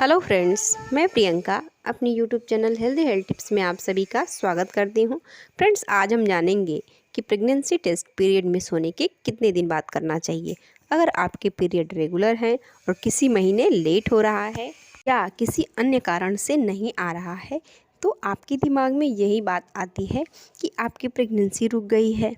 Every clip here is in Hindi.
हेलो फ्रेंड्स, मैं प्रियंका अपनी YouTube channel healthy health tips में आप सभी का स्वागत करती हूं। फ्रेंड्स, आज हम जानेंगे कि प्रेगनेंसी टेस्ट पीरियड मिस होने के कितने दिन बाद करना चाहिए। अगर आपके पीरियड रेगुलर हैं और किसी महीने लेट हो रहा है या किसी अन्य कारण से नहीं आ रहा है तो आपके दिमाग में यही बात आती है कि आपकी प्रेगनेंसी रुक गई है,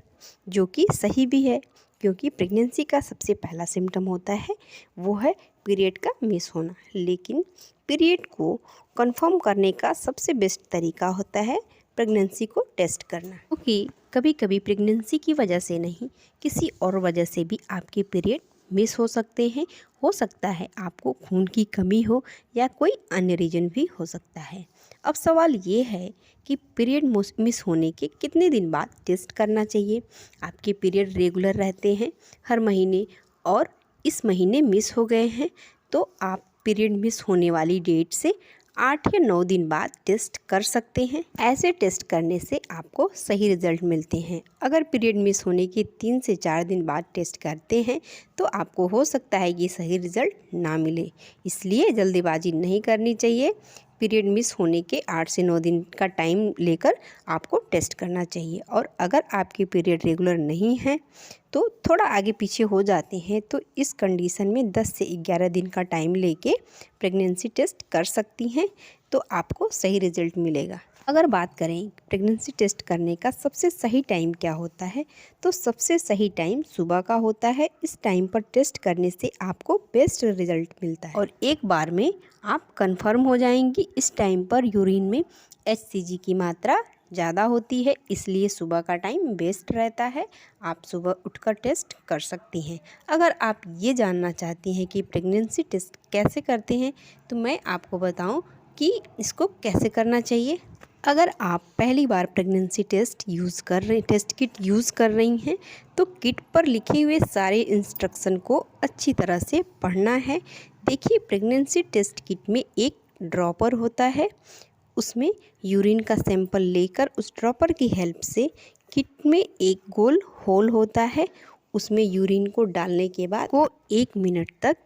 जो कि सही भी है, क्योंकि प्रेगनेंसी का सबसे पहला सिम्टम होता है वो है पीरियड का मिस होना। लेकिन पीरियड को कंफर्म करने का सबसे बेस्ट तरीका होता है प्रेगनेंसी को टेस्ट करना, क्योंकि कभी कभी प्रेगनेंसी की वजह से नहीं, किसी और वजह से भी आपके पीरियड मिस हो सकते हैं। हो सकता है आपको खून की कमी हो या कोई अन्य रीज़न भी हो सकता है। अब सवाल ये है कि पीरियड मिस होने के कितने दिन बाद टेस्ट करना चाहिए। आपके पीरियड रेगुलर रहते हैं हर महीने और इस महीने मिस हो गए हैं तो आप पीरियड मिस होने वाली डेट से 8 या 9 दिन बाद टेस्ट कर सकते हैं। ऐसे टेस्ट करने से आपको सही रिजल्ट मिलते हैं। अगर पीरियड मिस होने के 3 से 4 दिन बाद टेस्ट करते हैं तो आपको हो सकता है कि सही रिजल्ट ना मिले, इसलिए जल्दीबाजी नहीं करनी चाहिए। पीरियड मिस होने के 8 से 9 दिन का टाइम लेकर आपको टेस्ट करना चाहिए। और अगर आपके पीरियड रेगुलर नहीं है तो थोड़ा आगे पीछे हो जाते हैं तो इस कंडीशन में 10 से 11 दिन का टाइम लेके प्रेगनेंसी टेस्ट कर सकती हैं तो आपको सही रिजल्ट मिलेगा। अगर बात करें प्रेगनेंसी टेस्ट करने का सबसे सही टाइम क्या होता है तो सबसे सही टाइम सुबह का होता है। इस टाइम पर टेस्ट करने से आपको बेस्ट रिजल्ट मिलता है और एक बार में आप कंफर्म हो जाएंगी। इस टाइम पर यूरिन में HCG की मात्रा ज़्यादा होती है, इसलिए सुबह का टाइम बेस्ट रहता है। आप सुबह उठकर टेस्ट कर सकती हैं। अगर आप ये जानना चाहती हैं कि प्रेगनेंसी टेस्ट कैसे करते हैं तो मैं आपको बताऊं कि इसको कैसे करना चाहिए। अगर आप पहली बार प्रेगनेंसी टेस्ट किट यूज़ कर रही हैं तो किट पर लिखे हुए सारे इंस्ट्रक्शन को अच्छी तरह से पढ़ना है। देखिए, प्रेगनेंसी टेस्ट किट में एक ड्रॉपर होता है, उसमें यूरिन का सैंपल लेकर उस ड्रॉपर की हेल्प से किट में एक गोल होल होता है, उसमें यूरिन को डालने के बाद वो 1 मिनट तक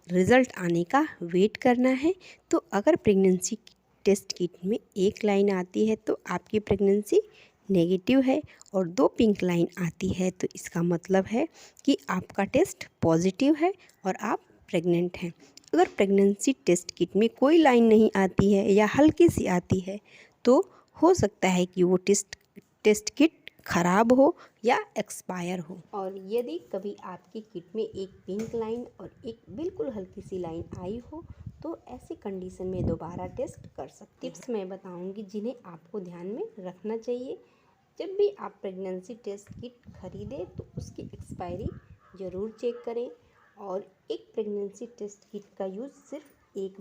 रिज़ल्ट आने का वेट करना है। तो अगर प्रेगनेंसी टेस्ट किट में एक लाइन आती है तो आपकी प्रेगनेंसी नेगेटिव है और 2 पिंक लाइन आती है तो इसका मतलब है कि आपका टेस्ट पॉजिटिव है और आप प्रेग्नेंट हैं। अगर प्रेगनेंसी टेस्ट किट में कोई लाइन नहीं आती है या हल्की सी आती है तो हो सकता है कि वो टेस्ट किट ख़राब हो या एक्सपायर हो। और यदि कभी आपकी किट में एक पिंक लाइन और एक बिल्कुल हल्की सी लाइन आई हो तो ऐसी कंडीशन में दोबारा टेस्ट कर सकते हैं। टिप्स मैं बताऊंगी जिन्हें आपको ध्यान में रखना चाहिए। जब भी आप प्रेगनेंसी टेस्ट किट खरीदें तो उसकी एक्सपायरी ज़रूर चेक करें और एक प्रेगनेंसी टेस्ट किट का यूज़ सिर्फ एक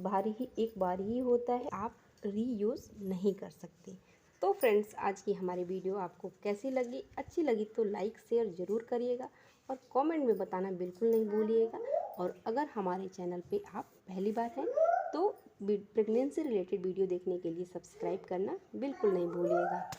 बार ही होता है, आप रीयूज़ नहीं कर सकते। तो फ्रेंड्स, आज की हमारी वीडियो आपको कैसी लगी? अच्छी लगी तो लाइक शेयर ज़रूर करिएगा और कमेंट में बताना बिल्कुल नहीं भूलिएगा। और अगर हमारे चैनल पे आप पहली बार हैं तो प्रेगनेंसी रिलेटेड वीडियो देखने के लिए सब्सक्राइब करना बिल्कुल नहीं भूलिएगा।